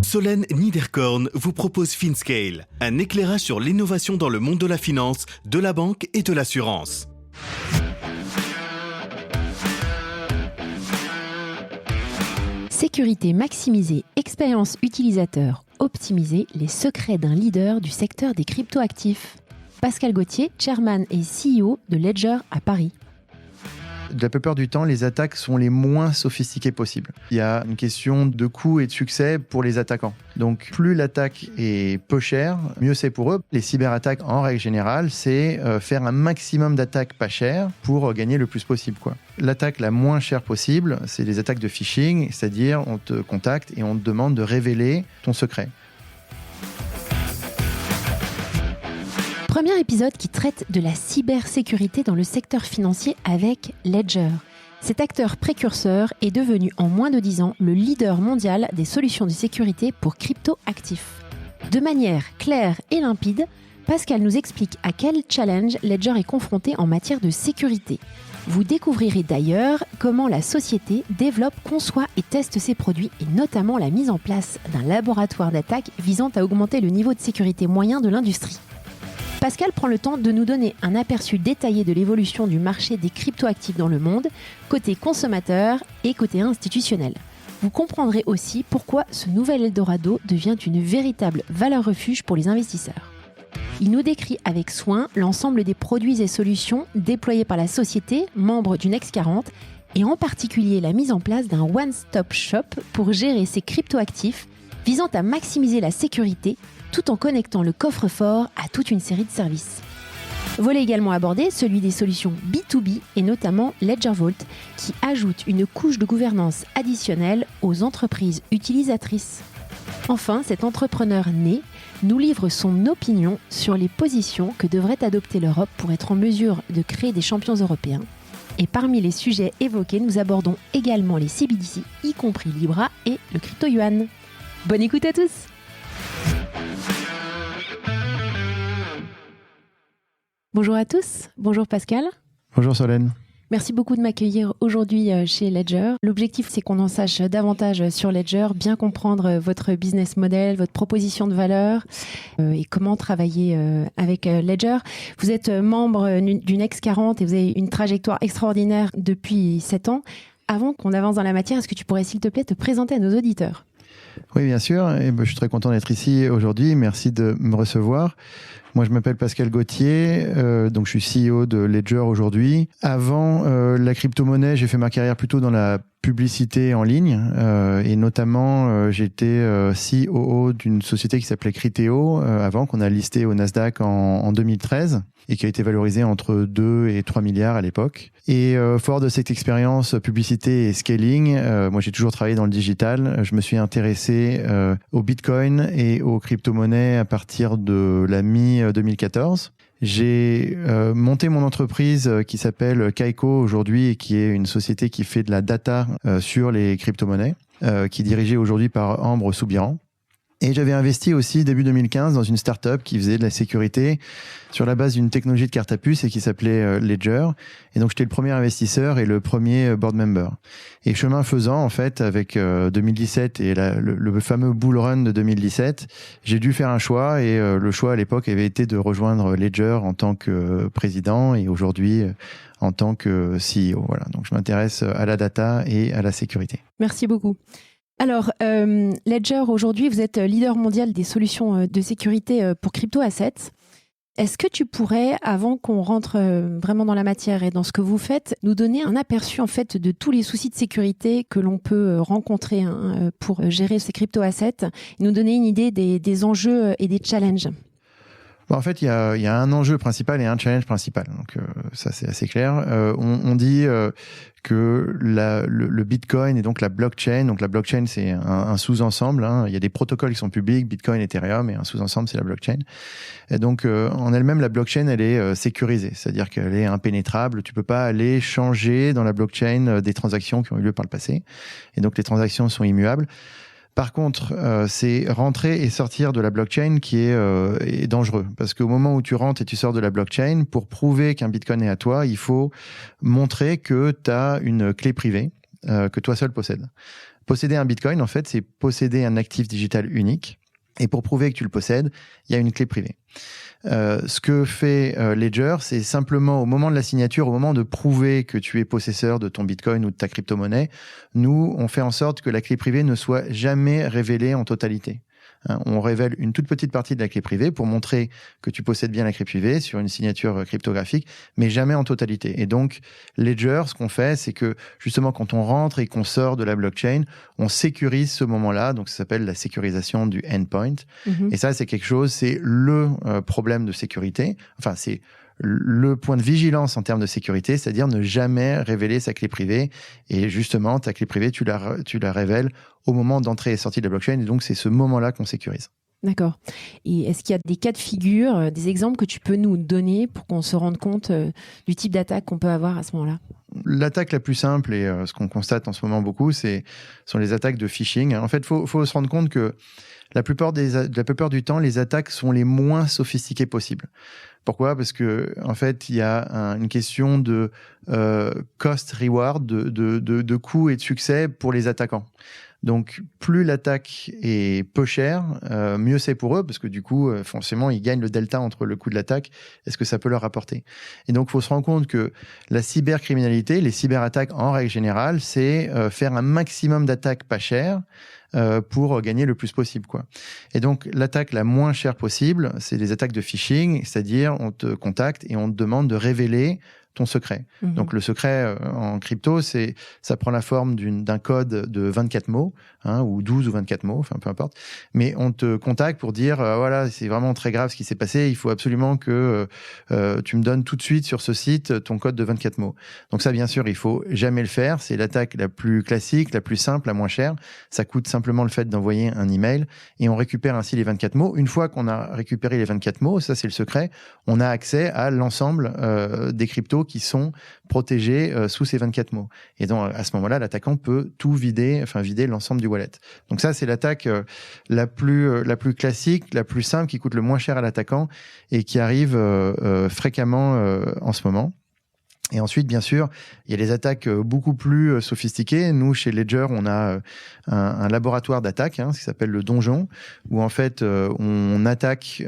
Solène Niederkorn vous propose FinScale, un éclairage sur l'innovation dans le monde de la finance, de la banque et de l'assurance. Sécurité maximisée, expérience utilisateur optimisée, les secrets d'un leader du secteur des cryptoactifs. Pascal Gauthier, chairman et CEO de Ledger à Paris. La plupart du temps, les attaques sont les moins sophistiquées possibles. Il y a une question de coût et de succès pour les attaquants. Donc, plus l'attaque est peu chère, mieux c'est pour eux. Les cyberattaques, en règle générale, c'est faire un maximum d'attaques pas chères pour gagner le plus possible, quoi. L'attaque la moins chère possible, c'est les attaques de phishing, c'est-à-dire on te contacte et on te demande de révéler ton secret. Premier épisode qui traite de la cybersécurité dans le secteur financier avec Ledger. Cet acteur précurseur est devenu en moins de 10 ans le leader mondial des solutions de sécurité pour crypto-actifs. De manière claire et limpide, Pascal nous explique à quel challenge Ledger est confronté en matière de sécurité. Vous découvrirez d'ailleurs comment la société développe, conçoit et teste ses produits et notamment la mise en place d'un laboratoire d'attaque visant à augmenter le niveau de sécurité moyen de l'industrie. Pascal prend le temps de nous donner un aperçu détaillé de l'évolution du marché des cryptoactifs dans le monde, côté consommateur et côté institutionnel. Vous comprendrez aussi pourquoi ce nouvel Eldorado devient une véritable valeur refuge pour les investisseurs. Il nous décrit avec soin l'ensemble des produits et solutions déployés par la société, membre du Next 40, et en particulier la mise en place d'un one-stop shop pour gérer ces cryptoactifs, visant à maximiser la sécurité tout en connectant le coffre-fort à toute une série de services. Volet également abordé, celui des solutions B2B et notamment Ledger Vault, qui ajoute une couche de gouvernance additionnelle aux entreprises utilisatrices. Enfin, cet entrepreneur né nous livre son opinion sur les positions que devrait adopter l'Europe pour être en mesure de créer des champions européens. Et parmi les sujets évoqués, nous abordons également les CBDC, y compris Libra et le crypto-yuan. Bonne écoute à tous! Bonjour à tous, bonjour Pascal. Bonjour Solène. Merci beaucoup de m'accueillir aujourd'hui chez Ledger. L'objectif, c'est qu'on en sache davantage sur Ledger, bien comprendre votre business model, votre proposition de valeur et comment travailler avec Ledger. Vous êtes membre du Next 40 et vous avez une trajectoire extraordinaire depuis 7 ans. Avant qu'on avance dans la matière, est-ce que tu pourrais, s'il te plaît, te présenter à nos auditeurs ? Oui, bien sûr. Et je suis très content d'être ici aujourd'hui. Merci de me recevoir. Moi, je m'appelle Pascal Gauthier, donc je suis CEO de Ledger aujourd'hui. Avant la crypto-monnaie, j'ai fait ma carrière plutôt dans la publicité en ligne et notamment j'étais COO d'une société qui s'appelait Criteo avant, qu'on a listé au Nasdaq en 2013 et qui a été valorisée entre 2 et 3 milliards à l'époque. Et fort de cette expérience publicité et scaling, moi j'ai toujours travaillé dans le digital. Je me suis intéressé au Bitcoin et aux crypto-monnaies à partir de la mi-2014. J'ai monté mon entreprise qui s'appelle Kaiko aujourd'hui et qui est une société qui fait de la data sur les crypto-monnaies, qui est dirigée aujourd'hui par Ambre Soubiran. Et j'avais investi aussi début 2015 dans une start-up qui faisait de la sécurité sur la base d'une technologie de carte à puce et qui s'appelait Ledger. Et donc, j'étais le premier investisseur et le premier board member. Et chemin faisant, en fait, avec 2017 et le fameux bull run de 2017, j'ai dû faire un choix et le choix à l'époque avait été de rejoindre Ledger en tant que président et aujourd'hui en tant que CEO. Voilà. Donc, je m'intéresse à la data et à la sécurité. Merci beaucoup. Alors, Ledger, aujourd'hui, vous êtes leader mondial des solutions de sécurité pour crypto-assets. Est-ce que tu pourrais, avant qu'on rentre vraiment dans la matière et dans ce que vous faites, nous donner un aperçu en fait de tous les soucis de sécurité que l'on peut rencontrer pour gérer ces crypto-assets et nous donner une idée des enjeux et des challenges ? En fait, il y a un enjeu principal et un challenge principal. Donc, ça, c'est assez clair. On dit que le Bitcoin et donc la blockchain. Donc, la blockchain, c'est un sous-ensemble. Hein. Il y a des protocoles qui sont publics, Bitcoin, Ethereum, et un sous-ensemble, c'est la blockchain. Et donc, en elle-même, la blockchain, elle est sécurisée. C'est-à-dire qu'elle est impénétrable. Tu peux pas aller changer dans la blockchain des transactions qui ont eu lieu par le passé. Et donc, les transactions sont immuables. Par contre, c'est rentrer et sortir de la blockchain qui est dangereux. Parce qu'au moment où tu rentres et tu sors de la blockchain, pour prouver qu'un Bitcoin est à toi, il faut montrer que tu as une clé privée que toi seul possèdes. Posséder un Bitcoin, en fait, c'est posséder un actif digital unique. Et pour prouver que tu le possèdes, il y a une clé privée. Ce que fait Ledger, c'est simplement au moment de la signature, au moment de prouver que tu es possesseur de ton Bitcoin ou de ta crypto-monnaie, nous, on fait en sorte que la clé privée ne soit jamais révélée en totalité. On révèle une toute petite partie de la clé privée pour montrer que tu possèdes bien la clé privée sur une signature cryptographique, mais jamais en totalité. Et donc, Ledger, ce qu'on fait, c'est que justement, quand on rentre et qu'on sort de la blockchain, on sécurise ce moment-là. Donc, ça s'appelle la sécurisation du endpoint. Et ça, c'est quelque chose, c'est le problème de sécurité. Enfin, c'est le point de vigilance en termes de sécurité, c'est-à-dire ne jamais révéler sa clé privée. Et justement, ta clé privée, tu la révèles au moment d'entrée et sortie de la blockchain. Et donc, c'est ce moment-là qu'on sécurise. D'accord. Et est-ce qu'il y a des cas de figure, des exemples que tu peux nous donner pour qu'on se rende compte du type d'attaque qu'on peut avoir à ce moment-là ? L'attaque la plus simple, et ce qu'on constate en ce moment beaucoup, sont les attaques de phishing. En fait, il faut se rendre compte que la plupart du temps, les attaques sont les moins sophistiquées possibles. Pourquoi ? Parce que en fait, il y a une question de cost-reward, de coût et de succès pour les attaquants. Donc, plus l'attaque est peu chère, mieux c'est pour eux, parce que du coup, forcément, ils gagnent le delta entre le coût de l'attaque et ce que ça peut leur apporter. Et donc, il faut se rendre compte que la cybercriminalité, les cyberattaques en règle générale, c'est faire un maximum d'attaques pas chères pour gagner le plus possible, quoi. Et donc, l'attaque la moins chère possible, c'est les attaques de phishing, c'est-à-dire on te contacte et on te demande de révéler ton secret. Donc, le secret en crypto, ça prend la forme d'un code de 24 mots, ou 12 ou 24 mots, enfin, peu importe. Mais on te contacte pour dire, voilà, c'est vraiment très grave ce qui s'est passé, il faut absolument que tu me donnes tout de suite sur ce site ton code de 24 mots. Donc ça, bien sûr, il faut jamais le faire. C'est l'attaque la plus classique, la plus simple, la moins chère. Ça coûte simplement le fait d'envoyer un email et on récupère ainsi les 24 mots. Une fois qu'on a récupéré les 24 mots, ça c'est le secret, on a accès à l'ensemble des cryptos qui sont protégés sous ces 24 mots. Et donc, à ce moment-là, l'attaquant peut tout vider l'ensemble du wallet. Donc ça, c'est l'attaque la plus classique, la plus simple, qui coûte le moins cher à l'attaquant et qui arrive fréquemment en ce moment. Et ensuite, bien sûr, il y a des attaques beaucoup plus sophistiquées. Nous, chez Ledger, on a un laboratoire d'attaque, ce qui s'appelle le donjon, où en fait, on attaque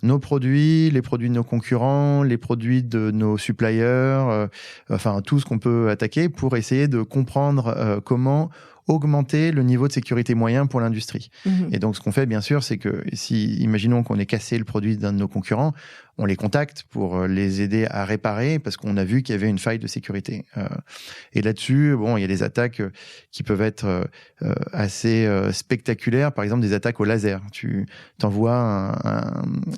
nos produits, les produits de nos concurrents, les produits de nos suppliers, enfin tout ce qu'on peut attaquer pour essayer de comprendre comment augmenter le niveau de sécurité moyen pour l'industrie. Et donc, ce qu'on fait, bien sûr, c'est que imaginons qu'on ait cassé le produit d'un de nos concurrents, on les contacte pour les aider à réparer parce qu'on a vu qu'il y avait une faille de sécurité. Et là-dessus, il y a des attaques qui peuvent être assez spectaculaires. Par exemple, des attaques au laser. Tu t'envoies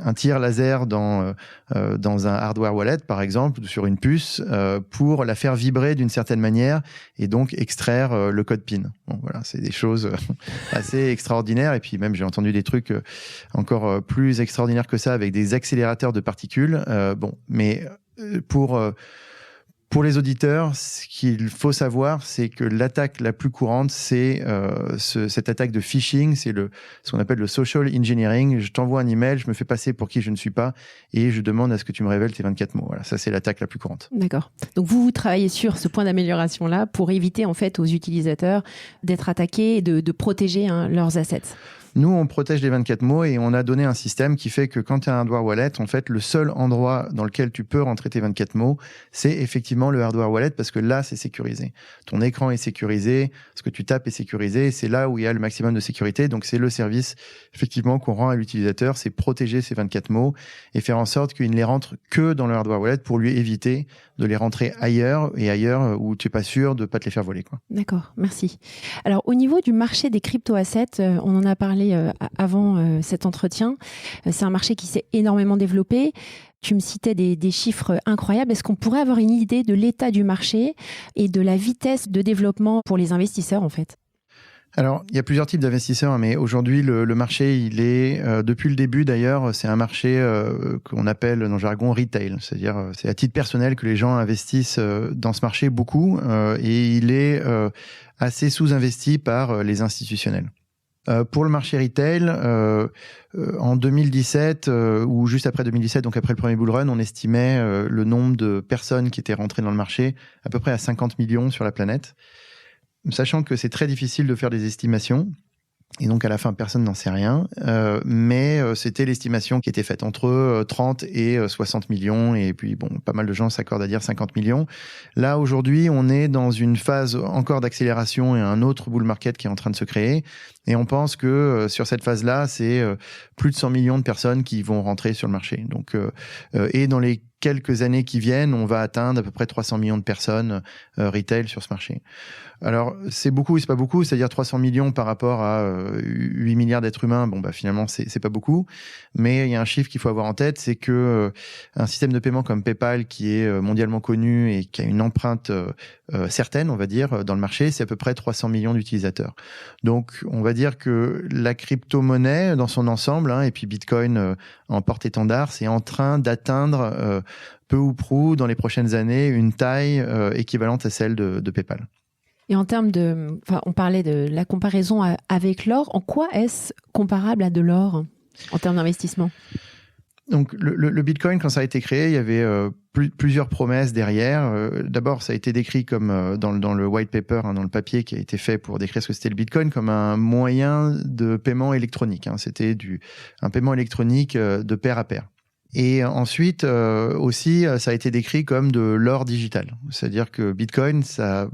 un tir laser dans un hardware wallet, par exemple, sur une puce, pour la faire vibrer d'une certaine manière et donc extraire le code PIN. Bon, voilà, c'est des choses assez extraordinaires. Et puis même, j'ai entendu des trucs encore plus extraordinaires que ça avec des accélérateurs de particules. Mais pour les auditeurs, ce qu'il faut savoir, c'est que l'attaque la plus courante, c'est cette attaque de phishing, c'est ce qu'on appelle le social engineering. Je t'envoie un email, je me fais passer pour qui je ne suis pas et je demande à ce que tu me révèles tes 24 mots. Voilà, ça c'est l'attaque la plus courante. D'accord. Donc vous travaillez sur ce point d'amélioration-là pour éviter en fait aux utilisateurs d'être attaqués et de protéger leurs assets. Nous, on protège les 24 mots et on a donné un système qui fait que quand tu as un hardware wallet, en fait, le seul endroit dans lequel tu peux rentrer tes 24 mots, c'est effectivement le hardware wallet parce que là, c'est sécurisé. Ton écran est sécurisé, ce que tu tapes est sécurisé, c'est là où il y a le maximum de sécurité. Donc, c'est le service, effectivement, qu'on rend à l'utilisateur, c'est protéger ces 24 mots et faire en sorte qu'il ne les rentre que dans le hardware wallet pour lui éviter de les rentrer ailleurs où tu n'es pas sûr de ne pas te les faire voler, quoi. D'accord, merci. Alors, au niveau du marché des crypto-assets, on en a parlé avant cet entretien. C'est un marché qui s'est énormément développé. Tu me citais des chiffres incroyables. Est-ce qu'on pourrait avoir une idée de l'état du marché et de la vitesse de développement pour les investisseurs, en fait ? Alors, il y a plusieurs types d'investisseurs, mais aujourd'hui, le marché, il est, depuis le début d'ailleurs, c'est un marché qu'on appelle dans le jargon retail. C'est-à-dire, c'est à titre personnel que les gens investissent dans ce marché beaucoup et il est assez sous-investi par les institutionnels. Pour le marché retail, en 2017 ou juste après 2017, donc après le premier bull run, on estimait le nombre de personnes qui étaient rentrées dans le marché à peu près à 50 millions sur la planète. sachant que c'est très difficile de faire des estimations. Et donc, à la fin, personne n'en sait rien. Mais c'était l'estimation qui était faite entre 30 et 60 millions. Et puis, bon, pas mal de gens s'accordent à dire 50 millions. Là, aujourd'hui, on est dans une phase encore d'accélération et un autre bull market qui est en train de se créer. Et on pense que sur cette phase-là, c'est plus de 100 millions de personnes qui vont rentrer sur le marché. Donc, et dans les quelques années qui viennent, on va atteindre à peu près 300 millions de personnes retail sur ce marché. Alors, c'est beaucoup ou c'est pas beaucoup, c'est-à-dire 300 millions par rapport à 8 milliards d'êtres humains, bon, bah, finalement, c'est pas beaucoup. Mais il y a un chiffre qu'il faut avoir en tête, c'est que un système de paiement comme PayPal, qui est mondialement connu et qui a une empreinte certaine, on va dire, dans le marché, c'est à peu près 300 millions d'utilisateurs. Donc, on va dire que la crypto-monnaie, dans son ensemble, et puis Bitcoin en porte-étendard, c'est en train d'atteindre peu ou prou, dans les prochaines années, une taille équivalente à celle de PayPal. Et en termes on parlait de la comparaison avec l'or. En quoi est-ce comparable à de l'or en termes d'investissement ? Donc, le Bitcoin, quand ça a été créé, il y avait plusieurs promesses derrière. D'abord, ça a été décrit comme dans le white paper, dans le papier qui a été fait pour décrire ce que c'était le Bitcoin, comme un moyen de paiement électronique. C'était un paiement électronique de pair à pair. Et ensuite, aussi, ça a été décrit comme de l'or digital. C'est-à-dire que Bitcoin, ça a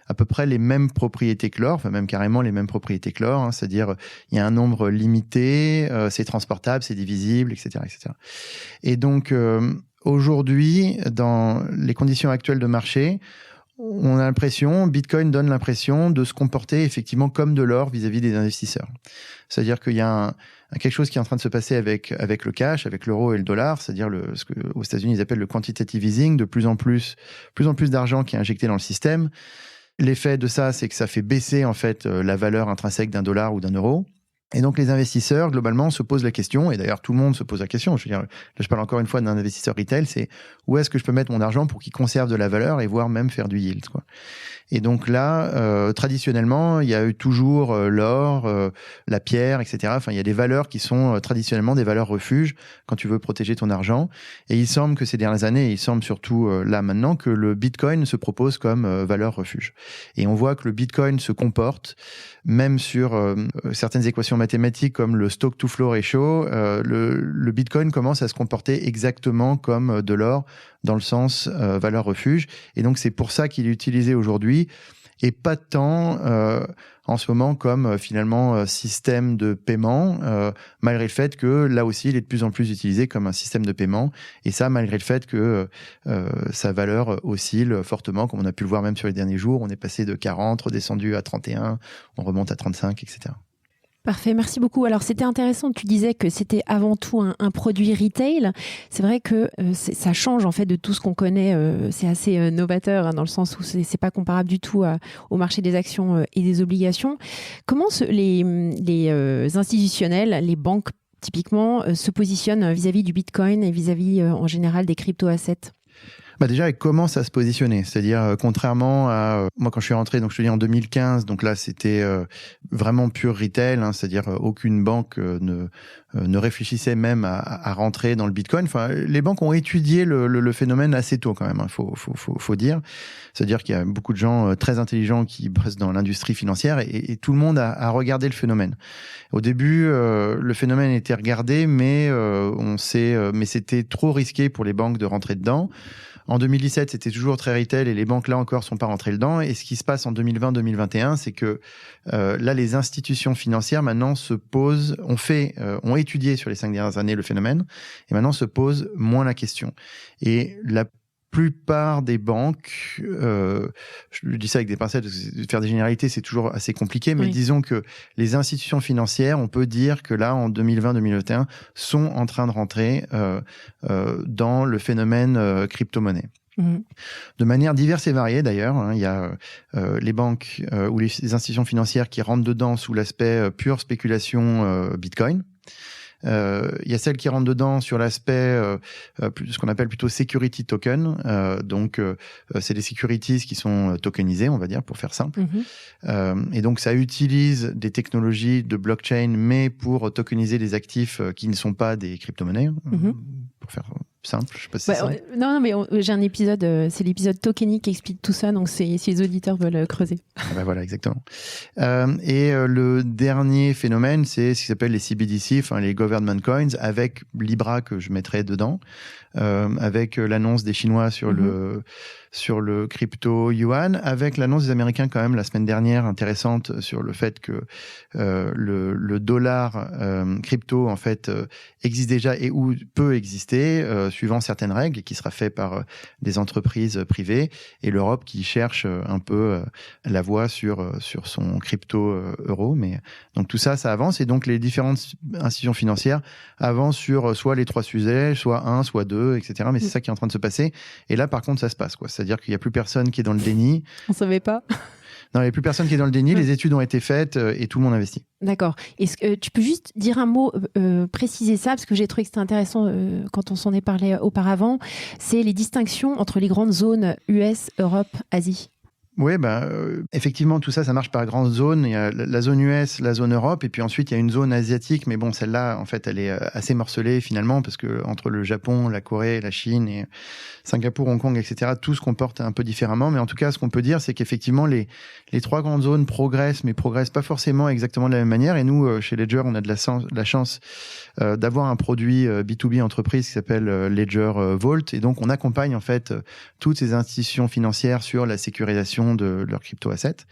à peu près les mêmes propriétés que l'or, enfin même carrément les mêmes propriétés que l'or. C'est-à-dire, il y a un nombre limité, c'est transportable, c'est divisible, etc., etc. Et donc, aujourd'hui, dans les conditions actuelles de marché, on a l'impression, Bitcoin donne l'impression de se comporter effectivement comme de l'or vis-à-vis des investisseurs. C'est-à-dire qu'il y a quelque chose qui est en train de se passer avec le cash, avec l'euro et le dollar, c'est-à-dire ce qu'aux États-Unis ils appellent le quantitative easing, de plus en plus d'argent qui est injecté dans le système. L'effet de ça, c'est que ça fait baisser en fait la valeur intrinsèque d'un dollar ou d'un euro. Et donc, les investisseurs, globalement, se posent la question, et d'ailleurs, tout le monde se pose la question. Je veux dire, là, je parle encore une fois d'un investisseur retail, c'est où est-ce que je peux mettre mon argent pour qu'il conserve de la valeur et voire même faire du yield, quoi. Et donc là, traditionnellement, il y a eu toujours l'or, la pierre, etc. Enfin, il y a des valeurs qui sont traditionnellement des valeurs refuges quand tu veux protéger ton argent. Et il semble que ces dernières années, il semble surtout là maintenant, que le Bitcoin se propose comme valeur refuge. Et on voit que le Bitcoin se comporte, même sur certaines équations mathématiques comme le stock-to-flow ratio, le Bitcoin commence à se comporter exactement comme de l'or dans le sens valeur refuge. Et donc, c'est pour ça qu'il est utilisé aujourd'hui et pas tant en ce moment comme finalement système de paiement, malgré le fait que là aussi, il est de plus en plus utilisé comme un système de paiement. Et ça, malgré le fait que sa valeur oscille fortement, comme on a pu le voir même sur les derniers jours. On est passé de 40, redescendu à 31, on remonte à 35, etc. Parfait, merci beaucoup. Alors, c'était intéressant, tu disais que c'était avant tout un produit retail. C'est vrai que ça change en fait de tout ce qu'on connaît. C'est assez novateur dans le sens où c'est pas comparable du tout au marché des actions et des obligations. Comment les institutionnels, les banques typiquement, se positionnent vis-à-vis du Bitcoin et vis-à-vis en général des crypto-assets ? Déjà, elle commence à se positionner. C'est-à-dire, contrairement à... moi, quand je suis rentré, donc je te dis en 2015, donc là, c'était vraiment pur retail, c'est-à-dire aucune banque ne réfléchissait même à rentrer dans le Bitcoin. Enfin, les banques ont étudié le phénomène assez tôt quand même, faut dire. C'est-à-dire qu'il y a beaucoup de gens très intelligents qui bossent dans l'industrie financière et tout le monde a regardé le phénomène. Au début, le phénomène était regardé, mais mais c'était trop risqué pour les banques de rentrer dedans. En 2017, c'était toujours très retail et les banques, là encore, sont pas rentrées dedans. Et ce qui se passe en 2020-2021, c'est que là, les institutions financières, maintenant, se posent, ont étudié sur les 5 dernières années le phénomène et maintenant se posent moins la question. Et la plupart des banques, je dis ça avec des pincettes, faire des généralités, c'est toujours assez compliqué, mais disons que les institutions financières, on peut dire que là, en 2020-2021, sont en train de rentrer dans le phénomène crypto-monnaie. Mmh. De manière diverse et variée d'ailleurs, il y a les banques ou les institutions financières qui rentrent dedans sous l'aspect pure spéculation Bitcoin. Il y a celles qui rentrent dedans sur l'aspect ce qu'on appelle plutôt security token. Donc, c'est des securities qui sont tokenisées, on va dire, pour faire simple. Et donc, ça utilise des technologies de blockchain, mais pour tokeniser des actifs qui ne sont pas des crypto-monnaies. pour faire simple. Je sais pas si c'est ça. Non, mais j'ai un épisode, c'est l'épisode Tokenic qui explique tout ça, donc si les auditeurs veulent creuser. Voilà, exactement. Le dernier phénomène, c'est ce qui s'appelle les CBDC, enfin les Government Coins, avec Libra que je mettrai dedans, avec l'annonce des Chinois sur le crypto yuan, avec l'annonce des Américains quand même la semaine dernière intéressante sur le fait que le dollar crypto en fait existe déjà et ou peut exister suivant certaines règles et qui sera fait par des entreprises privées, et l'Europe qui cherche un peu la voie sur son crypto euro. Mais donc tout ça avance, et donc les différentes institutions financières avancent sur soit les 3 sujets, soit 1, soit 2, etc. Mais c'est ça qui est en train de se passer. Et là, par contre, ça se passe, quoi. C'est-à-dire qu'il n'y a plus personne qui est dans le déni. On savait pas. Non, il n'y a plus personne qui est dans le déni. Les études ont été faites et tout le monde investit. D'accord. Est-ce que tu peux juste dire un mot, préciser ça, parce que j'ai trouvé que c'était intéressant quand on s'en est parlé auparavant. C'est les distinctions entre les grandes zones US, Europe, Asie. Oui, effectivement, tout ça marche par grandes zones. Il y a la zone US, la zone Europe, et puis ensuite il y a une zone asiatique. Mais bon, celle-là, en fait, elle est assez morcelée finalement, parce que entre le Japon, la Corée, la Chine et Singapour, Hong Kong, etc., tout se comporte un peu différemment. Mais en tout cas, ce qu'on peut dire, c'est qu'effectivement, les 3 grandes zones progressent, mais progressent pas forcément exactement de la même manière. Et nous, chez Ledger, on a de la chance d'avoir un produit B2B entreprise qui s'appelle Ledger Vault. Et donc, on accompagne en fait toutes ces institutions financières sur la sécurisation de leurs crypto-assets.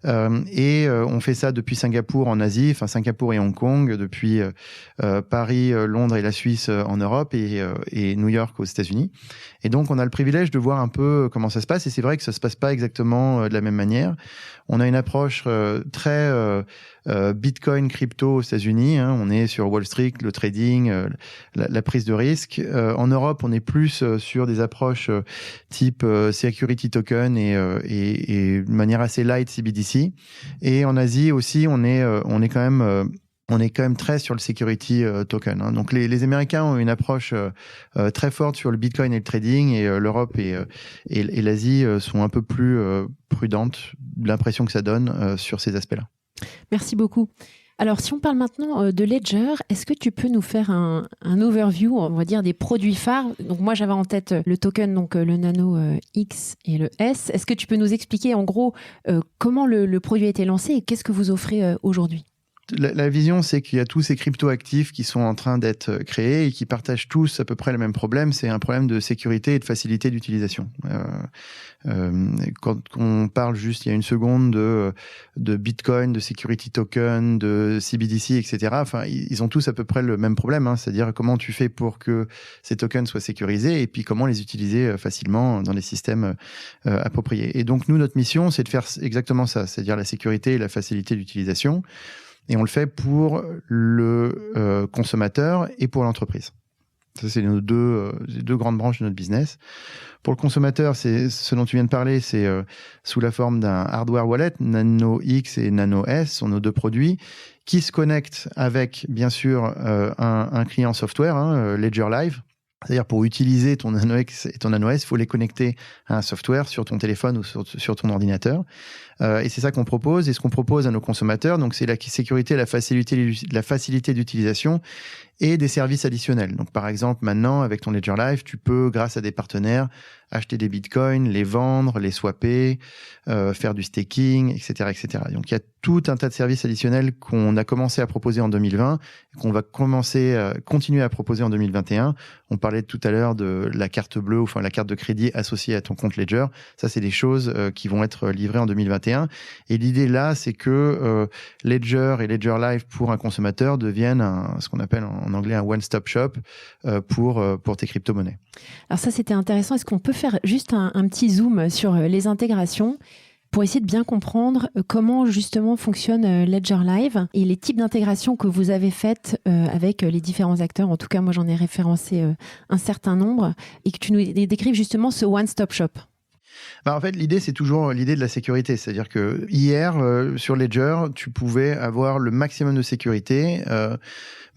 On fait ça depuis Singapour en Asie, enfin Singapour et Hong Kong, depuis Paris, Londres et la Suisse en Europe, et New York aux États-Unis. Et donc, on a le privilège de voir un peu comment ça se passe. Et c'est vrai que ça se passe pas exactement de la même manière. On a une approche très Bitcoin crypto aux États-Unis. On est sur Wall Street, le trading, la prise de risque. En Europe, on est plus sur des approches type security token et de manière assez light CBDC. Et en Asie aussi, on est quand même très sur le security token. Donc les Américains ont une approche très forte sur le Bitcoin et le trading, et l'Europe et l'Asie sont un peu plus prudentes, l'impression que ça donne sur ces aspects-là. Merci beaucoup. Alors, si on parle maintenant de Ledger, est-ce que tu peux nous faire un overview, on va dire, des produits phares? Donc moi, j'avais en tête le token, donc le Nano X et le S. Est-ce que tu peux nous expliquer en gros comment le produit a été lancé et qu'est-ce que vous offrez aujourd'hui? La vision, c'est qu'il y a tous ces crypto-actifs qui sont en train d'être créés et qui partagent tous à peu près le même problème. C'est un problème de sécurité et de facilité d'utilisation. Quand on parle juste il y a une seconde de Bitcoin, de security token, de CBDC, etc., enfin, ils ont tous à peu près le même problème, c'est-à-dire comment tu fais pour que ces tokens soient sécurisés et puis comment les utiliser facilement dans les systèmes appropriés. Et donc, nous, notre mission, c'est de faire exactement ça, c'est-à-dire la sécurité et la facilité d'utilisation. Et on le fait pour le consommateur et pour l'entreprise. Ça, c'est les deux grandes branches de notre business. Pour le consommateur, c'est ce dont tu viens de parler, c'est sous la forme d'un hardware wallet. Nano X et Nano S sont nos 2 produits qui se connectent avec, bien sûr, un client software, Ledger Live. C'est-à-dire, pour utiliser ton Nano X et ton Nano S, il faut les connecter à un software sur ton téléphone ou sur ton ordinateur. Et c'est ça qu'on propose. Et ce qu'on propose à nos consommateurs, donc, c'est la sécurité, la facilité d'utilisation et des services additionnels. Donc, par exemple, maintenant, avec ton Ledger Live, tu peux, grâce à des partenaires, acheter des bitcoins, les vendre, les swapper, faire du staking, etc., etc. Donc, il y a tout un tas de services additionnels qu'on a commencé à proposer en 2020 et qu'on va continuer à proposer en 2021. On parlait tout à l'heure de la carte bleue, enfin la carte de crédit associée à ton compte Ledger. Ça, c'est des choses qui vont être livrées en 2021. Et l'idée là, c'est que Ledger et Ledger Live pour un consommateur deviennent ce qu'on appelle en anglais un one-stop shop pour tes crypto-monnaies. Alors ça, c'était intéressant. Est-ce qu'on peut faire juste un petit zoom sur les intégrations pour essayer de bien comprendre comment justement fonctionne Ledger Live et les types d'intégrations que vous avez faites avec les différents acteurs? En tout cas, moi, j'en ai référencé un certain nombre, et que tu nous décrives justement ce one-stop shop. En fait, l'idée, c'est toujours l'idée de la sécurité. C'est-à-dire que hier, sur Ledger, tu pouvais avoir le maximum de sécurité,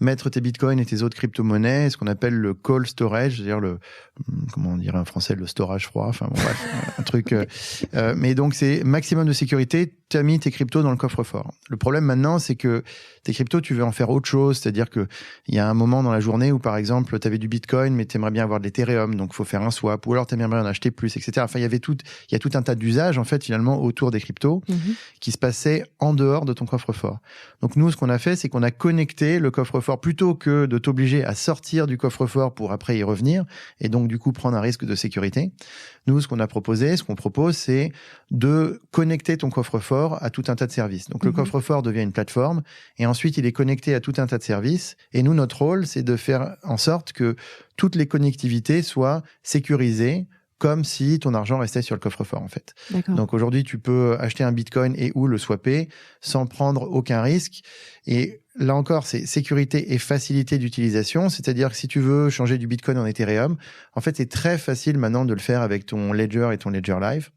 mettre tes bitcoins et tes autres crypto-monnaies, ce qu'on appelle le cold storage, c'est-à-dire comment on dirait en français, le storage froid, enfin bon, bref, un truc. Mais donc, c'est maximum de sécurité, tu as mis tes cryptos dans le coffre-fort. Le problème maintenant, c'est que tes cryptos, tu veux en faire autre chose, c'est-à-dire qu'il y a un moment dans la journée où, par exemple, tu avais du bitcoin, mais tu aimerais bien avoir de l'Ethereum, donc il faut faire un swap, ou alors tu aimerais bien en acheter plus, etc. Enfin, il y a tout un tas d'usages, en fait, finalement, autour des cryptos, qui se passaient en dehors de ton coffre-fort. Donc nous, ce qu'on a fait, c'est qu'on a connecté le coffre-fort plutôt que de t'obliger à sortir du coffre-fort pour après y revenir, et donc du coup prendre un risque de sécurité. Nous, ce qu'on propose, c'est de connecter ton coffre-fort à tout un tas de services. Donc le coffre-fort devient une plateforme, et ensuite il est connecté à tout un tas de services. Et nous, notre rôle, c'est de faire en sorte que toutes les connectivités soient sécurisées, comme si ton argent restait sur le coffre-fort, en fait. D'accord. Donc aujourd'hui, tu peux acheter un bitcoin et ou le swapper sans prendre aucun risque. Et là encore, c'est sécurité et facilité d'utilisation. C'est-à-dire que si tu veux changer du bitcoin en Ethereum, en fait, c'est très facile maintenant de le faire avec ton Ledger et ton Ledger Live.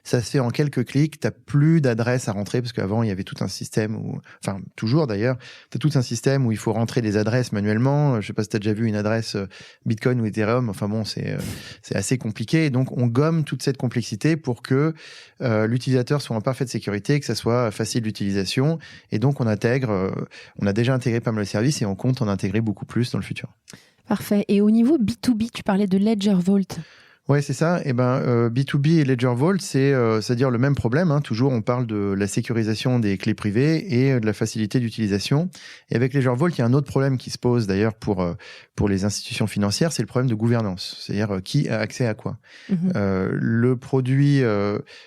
Ça se fait en quelques clics, t'as plus d'adresses à rentrer, parce qu'avant, il y avait tout un système enfin, toujours d'ailleurs, t'as tout un système où il faut rentrer des adresses manuellement. Je sais pas si t'as déjà vu une adresse Bitcoin ou Ethereum. Enfin bon, c'est assez compliqué. Et donc, on gomme toute cette complexité pour que l'utilisateur soit en parfaite sécurité, que ça soit facile d'utilisation. Et donc, on a déjà intégré pas mal de services et on compte en intégrer beaucoup plus dans le futur. Parfait. Et au niveau B2B, tu parlais de Ledger Vault. Ouais, c'est ça. Et B2B et Ledger Vault, c'est-à-dire le même problème. Hein. Toujours, on parle de la sécurisation des clés privées et de la facilité d'utilisation. Et avec Ledger Vault, il y a un autre problème qui se pose d'ailleurs pour les institutions financières, c'est le problème de gouvernance. C'est-à-dire qui a accès à quoi. Le produit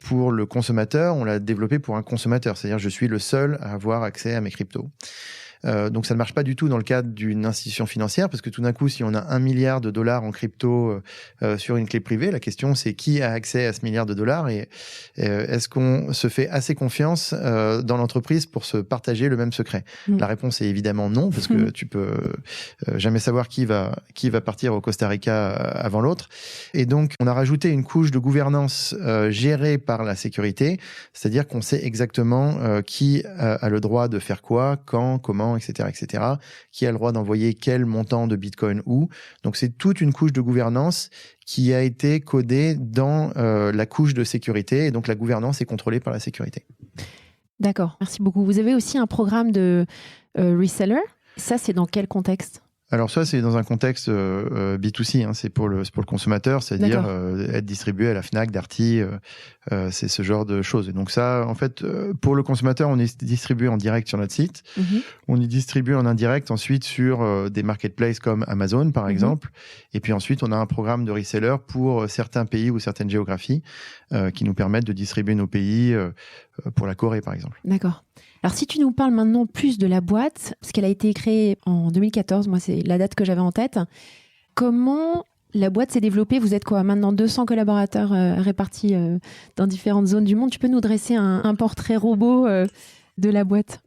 pour le consommateur, on l'a développé pour un consommateur. C'est-à-dire je suis le seul à avoir accès à mes cryptos. Donc ça ne marche pas du tout dans le cadre d'une institution financière, parce que tout d'un coup, si on a $1 milliard en crypto sur une clé privée, la question c'est qui a accès à ce $1 milliard et est-ce qu'on se fait assez confiance dans l'entreprise pour se partager le même secret? La réponse est évidemment non, parce que tu peux jamais savoir qui va partir au Costa Rica avant l'autre. Et donc on a rajouté une couche de gouvernance gérée par la sécurité, c'est-à-dire qu'on sait exactement qui a le droit de faire quoi, quand, comment, etc., qui a le droit d'envoyer quel montant de Bitcoin où. Donc, c'est toute une couche de gouvernance qui a été codée dans la couche de sécurité. Et donc, la gouvernance est contrôlée par la sécurité. D'accord, merci beaucoup. Vous avez aussi un programme de reseller. Ça, c'est dans quel contexte ? Alors ça, c'est dans un contexte B2C, hein, c'est pour le consommateur, c'est-à-dire être distribué à la Fnac, Darty, c'est ce genre de choses. Et donc ça, en fait, pour le consommateur, on est distribué en direct sur notre site, on est distribué en indirect ensuite sur des marketplaces comme Amazon, par exemple, et puis ensuite, on a un programme de reseller pour certains pays ou certaines géographies qui nous permettent de distribuer nos pays pour la Corée, par exemple. D'accord. Alors, si tu nous parles maintenant plus de la boîte, parce qu'elle a été créée en 2014, moi, c'est la date que j'avais en tête. Comment la boîte s'est développée? Vous êtes quoi, maintenant 200 collaborateurs répartis dans différentes zones du monde. Tu peux nous dresser un portrait robot de la boîte?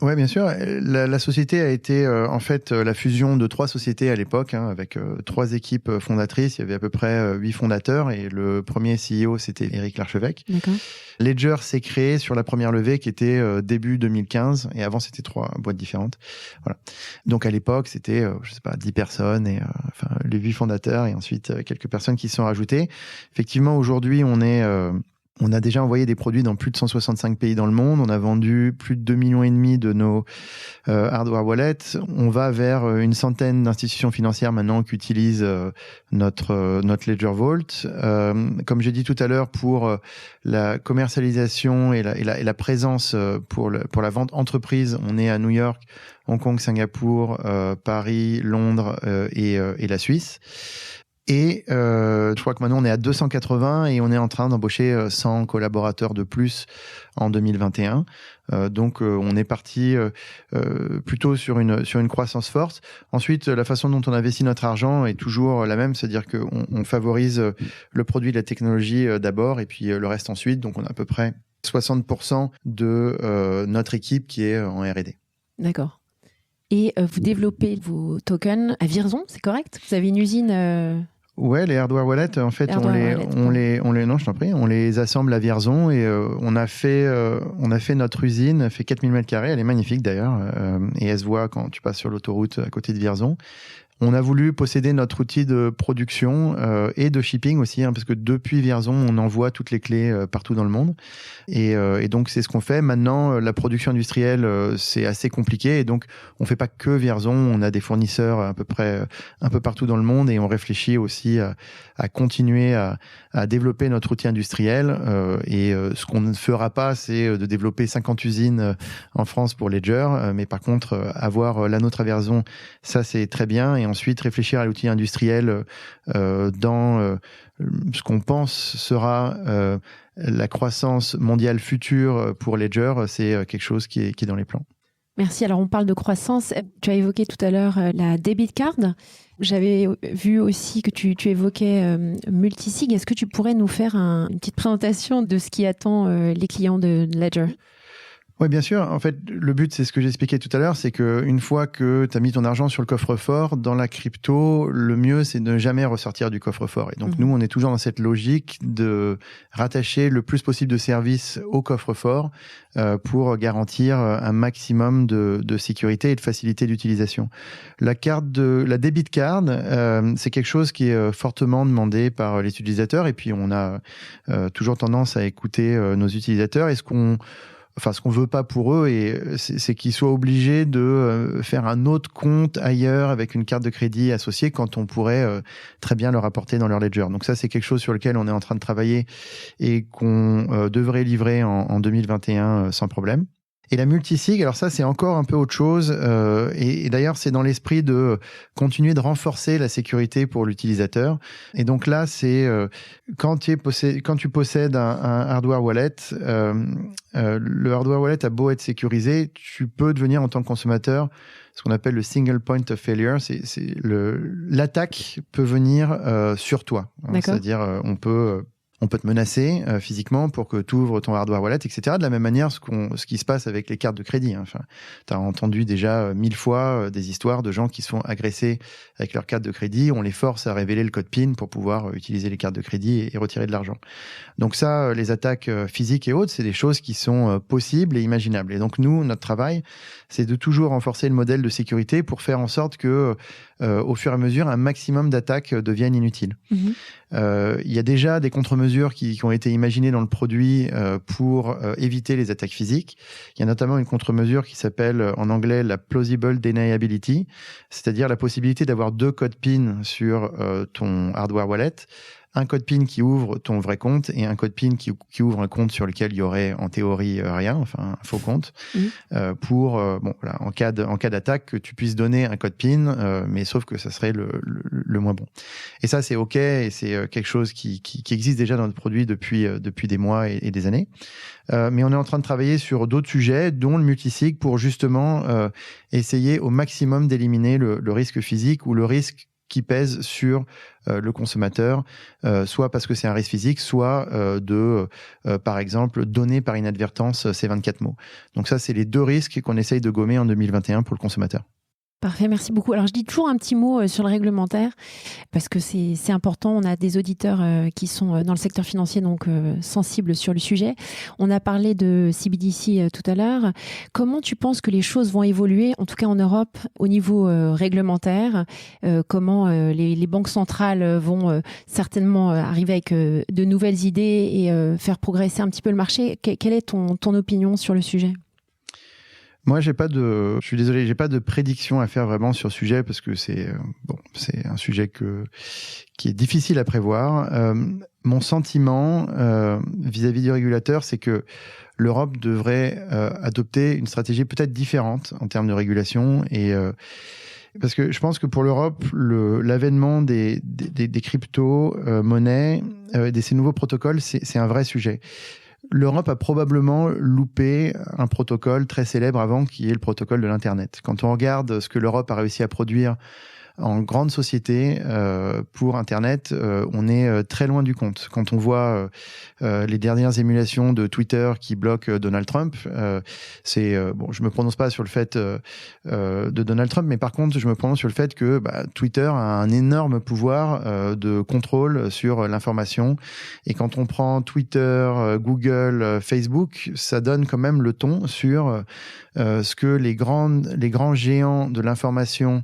Oui, bien sûr. La société a été en fait la fusion de 3 sociétés à l'époque, hein, avec 3 équipes fondatrices. Il y avait à peu près 8 fondateurs et le premier CEO, c'était Éric Larchevêque. D'accord. Ledger s'est créé sur la première levée qui était début 2015 et avant, c'était 3 boîtes différentes. Voilà. Donc à l'époque, c'était, 10 personnes et les 8 fondateurs et ensuite quelques personnes qui se sont rajoutées. Effectivement, aujourd'hui, on a déjà envoyé des produits dans plus de 165 pays dans le monde. On a vendu plus de 2,5 millions de nos hardware wallets. On va vers une centaine d'institutions financières maintenant qui utilisent notre Ledger Vault. Comme j'ai dit tout à l'heure, pour la commercialisation et la présence pour la vente entreprise, on est à New York, Hong Kong, Singapour, Paris, Londres et la Suisse. Et je crois que maintenant on est à 280 et on est en train d'embaucher 100 collaborateurs de plus en 2021. Donc on est parti plutôt sur une croissance forte. Ensuite, la façon dont on investit notre argent est toujours la même, c'est-à-dire qu'on favorise le produit, la technologie d'abord et puis le reste ensuite. Donc on a à peu près 60% de notre équipe qui est en R&D. D'accord. Et vous développez vos tokens à Vierzon, c'est correct? Vous avez une usine Ouais, les hardware wallets, en fait, non, je t'en prie, on les assemble à Vierzon et on a fait notre usine, elle fait 4000 m², elle est magnifique d'ailleurs, et elle se voit quand tu passes sur l'autoroute à côté de Vierzon. On a voulu posséder notre outil de production et de shipping aussi, parce que depuis Vierzon, on envoie toutes les clés partout dans le monde. Et donc, c'est ce qu'on fait. Maintenant, la production industrielle, c'est assez compliqué. Et donc, on fait pas que Vierzon. On a des fournisseurs à peu près un peu partout dans le monde. Et on réfléchit aussi à continuer à développer notre outil industriel. Ce qu'on ne fera pas, c'est de développer 50 usines en France pour Ledger. Mais par contre, avoir la nôtre à Vierzon, ça, c'est très bien. Et ensuite, réfléchir à l'outil industriel dans ce qu'on pense sera la croissance mondiale future pour Ledger, c'est quelque chose qui est dans les plans. Merci. Alors, on parle de croissance. Tu as évoqué tout à l'heure la debit card. J'avais vu aussi que tu évoquais multisig. Est-ce que tu pourrais nous faire une petite présentation de ce qui attend les clients de Ledger ? Oui, bien sûr. En fait, le but, c'est ce que j'expliquais tout à l'heure, c'est qu'une fois que tu as mis ton argent sur le coffre-fort, dans la crypto, le mieux, c'est de ne jamais ressortir du coffre-fort. Et donc, nous, on est toujours dans cette logique de rattacher le plus possible de services au coffre-fort pour garantir un maximum de sécurité et de facilité d'utilisation. La debit card, c'est quelque chose qui est fortement demandé par les utilisateurs. Et puis, on a toujours tendance à écouter nos utilisateurs. Ce qu'on veut pas pour eux, c'est qu'ils soient obligés de faire un autre compte ailleurs avec une carte de crédit associée quand on pourrait très bien leur apporter dans leur ledger. Donc ça, c'est quelque chose sur lequel on est en train de travailler et qu'on devrait livrer en 2021 sans problème. Et la multisig, alors ça, c'est encore un peu autre chose. Et d'ailleurs, c'est dans l'esprit de continuer de renforcer la sécurité pour l'utilisateur. Et donc là, c'est quand tu possèdes un hardware wallet, le hardware wallet a beau être sécurisé, tu peux devenir en tant que consommateur ce qu'on appelle le single point of failure. L'attaque peut venir sur toi. C'est-à-dire, on peut te menacer physiquement pour que tu ouvres ton hardware wallet, etc. De la même manière, ce qui se passe avec les cartes de crédit. Enfin, tu as entendu déjà 1000 fois des histoires de gens qui se font agresser avec leurs cartes de crédit. On les force à révéler le code PIN pour pouvoir utiliser les cartes de crédit et retirer de l'argent. Donc ça, les attaques physiques et autres, c'est des choses qui sont possibles et imaginables. Et donc nous, notre travail, c'est de toujours renforcer le modèle de sécurité pour faire en sorte que, au fur et à mesure, un maximum d'attaques deviennent inutiles. Il y a déjà des contre-mesures qui ont été imaginées dans le produit pour éviter les attaques physiques. Il y a notamment une contre-mesure qui s'appelle en anglais la plausible deniability, c'est-à-dire la possibilité d'avoir 2 codes PIN sur ton hardware wallet. Un code PIN qui ouvre ton vrai compte et un code PIN qui ouvre un compte sur lequel il y aurait en théorie rien, enfin un faux compte, pour en cas d'attaque que tu puisses donner un code PIN, mais sauf que ça serait le moins bon. Et ça c'est ok et c'est quelque chose qui existe déjà dans notre produit depuis des mois et des années. Mais on est en train de travailler sur d'autres sujets, dont le multisig, pour justement essayer au maximum d'éliminer le risque physique ou le risque qui pèse sur le consommateur, soit parce que c'est un risque physique, soit par exemple, donner par inadvertance ces 24 mots. Donc ça, c'est les 2 risques qu'on essaye de gommer en 2021 pour le consommateur. Parfait, merci beaucoup. Alors, je dis toujours un petit mot sur le réglementaire parce que c'est important. On a des auditeurs qui sont dans le secteur financier, donc sensibles sur le sujet. On a parlé de CBDC tout à l'heure. Comment tu penses que les choses vont évoluer, en tout cas en Europe, au niveau réglementaire? Comment les banques centrales vont certainement arriver avec de nouvelles idées et faire progresser un petit peu le marché? Quelle est ton opinion sur le sujet? Moi, je suis désolé, j'ai pas de prédiction à faire vraiment sur le sujet parce que c'est un sujet qui est difficile à prévoir. Mon sentiment vis-à-vis du régulateur, c'est que l'Europe devrait adopter une stratégie peut-être différente en termes de régulation parce que je pense que pour l'Europe, l'avènement des crypto-monnaies, de ces nouveaux protocoles, c'est un vrai sujet. L'Europe a probablement loupé un protocole très célèbre avant, qui est le protocole de l'Internet. Quand on regarde ce que l'Europe a réussi à produire en grande société, pour Internet, on est très loin du compte. Quand on voit les dernières émulations de Twitter qui bloquent Donald Trump, bon, je me prononce pas sur le fait de Donald Trump, mais par contre, je me prononce sur le fait que Twitter a un énorme pouvoir de contrôle sur l'information. Et quand on prend Twitter, Google, Facebook, ça donne quand même le ton sur ce que les grands géants de l'information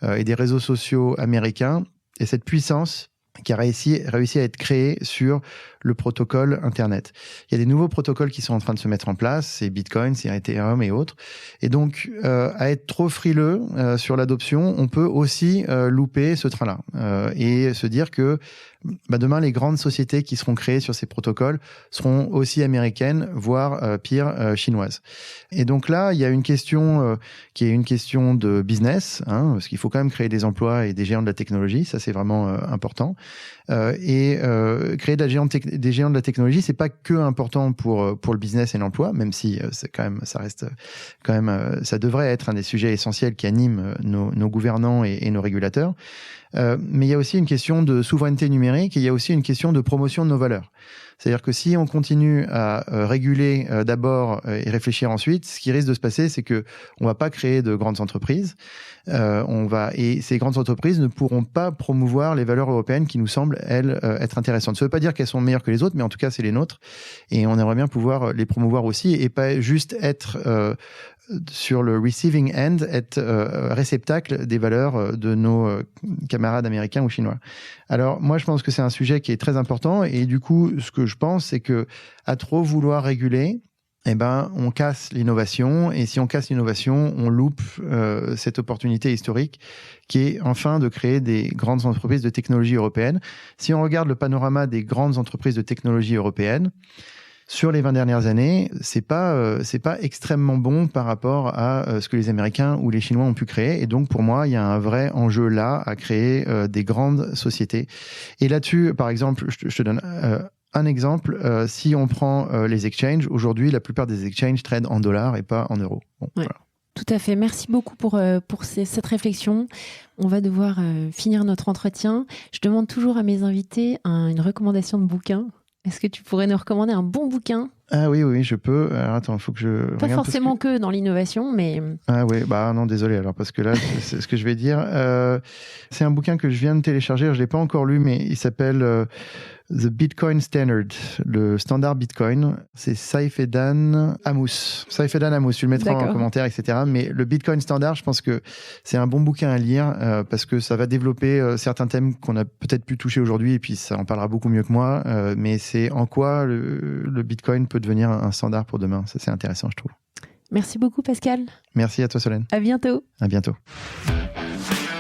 et des réseaux sociaux américains et cette puissance qui a réussi à être créée sur le protocole Internet. Il y a des nouveaux protocoles qui sont en train de se mettre en place, c'est Bitcoin, c'est Ethereum et autres. Et donc, à être trop frileux sur l'adoption, on peut aussi louper ce train-là et se dire que demain, les grandes sociétés qui seront créées sur ces protocoles seront aussi américaines, voire pire, chinoises. Et donc là, il y a une question qui est une question de business, parce qu'il faut quand même créer des emplois et des géants de la technologie, ça c'est vraiment important. Et créer des géants de la technologie, c'est pas que important pour le business et l'emploi, même si ça reste quand même, ça devrait être un des sujets essentiels qui animent nos gouvernants et nos régulateurs. Mais il y a aussi une question de souveraineté numérique et il y a aussi une question de promotion de nos valeurs. C'est-à-dire que si on continue à réguler d'abord et réfléchir ensuite, ce qui risque de se passer, c'est que on va pas créer de grandes entreprises. Et ces grandes entreprises ne pourront pas promouvoir les valeurs européennes qui nous semblent, elles, être intéressantes. Ça ne veut pas dire qu'elles sont meilleures que les autres, mais en tout cas, c'est les nôtres. Et on aimerait bien pouvoir les promouvoir aussi et pas juste être sur le receiving end, être réceptacle des valeurs de nos camarades américains ou chinois. Alors, moi, je pense que c'est un sujet qui est très important. Et du coup, ce que je pense, c'est que à trop vouloir réguler, on casse l'innovation. Et si on casse l'innovation, on loupe cette opportunité historique qui est enfin de créer des grandes entreprises de technologie européennes. Si on regarde le panorama des grandes entreprises de technologie européennes, sur les 20 dernières années, c'est pas extrêmement bon par rapport à ce que les Américains ou les Chinois ont pu créer. Et donc, pour moi, il y a un vrai enjeu là à créer des grandes sociétés. Et là-dessus, par exemple, je te donne un exemple. Si on prend les exchanges, aujourd'hui, la plupart des exchanges tradent en dollars et pas en euros. Bon, ouais. Voilà. Tout à fait. Merci beaucoup pour cette réflexion. On va devoir finir notre entretien. Je demande toujours à mes invités une recommandation de bouquin. Est-ce que tu pourrais nous recommander un bon bouquin ? Ah oui, je peux. Alors attends, il faut que je... Pas forcément que dans l'innovation, mais... Ah oui, non, désolé alors, parce que là, c'est ce que je vais dire. C'est un bouquin que je viens de télécharger, je ne l'ai pas encore lu, mais il s'appelle The Bitcoin Standard, le standard Bitcoin. C'est Saifedan Ammous. Tu le mettras en commentaire, etc. Mais le Bitcoin Standard, je pense que c'est un bon bouquin à lire parce que ça va développer certains thèmes qu'on a peut-être pu toucher aujourd'hui, et puis ça en parlera beaucoup mieux que moi, mais c'est en quoi le Bitcoin peut devenir un standard pour demain. Ça, c'est intéressant, je trouve. Merci beaucoup, Pascal. Merci à toi, Solène. À bientôt. À bientôt.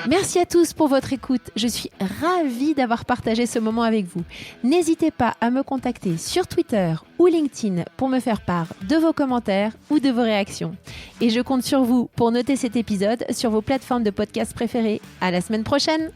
Merci à tous pour votre écoute. Je suis ravie d'avoir partagé ce moment avec vous. N'hésitez pas à me contacter sur Twitter ou LinkedIn pour me faire part de vos commentaires ou de vos réactions. Et je compte sur vous pour noter cet épisode sur vos plateformes de podcast préférées. À la semaine prochaine!